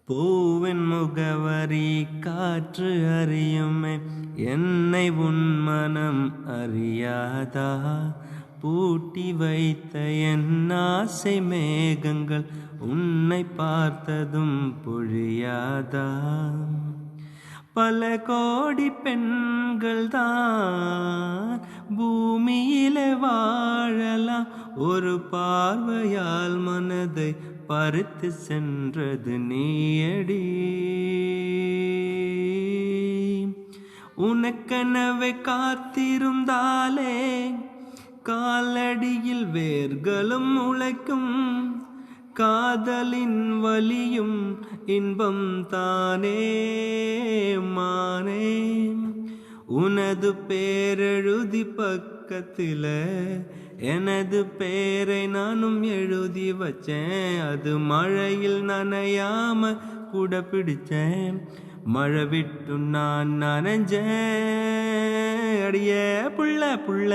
பூவின் முகவரி காற்று அறியுமே, என்னை உன் மனம் அறியாதா? பூட்டி வைத்த என் ஆசை மேகங்கள் உன்னை பார்த்ததும் பொழியாதா? பல கோடி பெண்கள் தான் பூமியிலே வாழலாம், ஒரு பார்வையால் மனதை பறித்து சென்றது நீயடி. உனக்கெனவே காத்திருந்தாலே காலடியில் வேர்களும் முளைக்கும், காதலின் வலியும் இன்பம் தானே மானே. உனது பேரெழுதி பக்கத்தில எனது பேரை நானும் எழுதி வச்சேன், அது மழையில் நனையாம கூட பிடிச்சேன், மழை விட்டு நான் நனைஞ்சேன். அடியே புள்ள புள்ள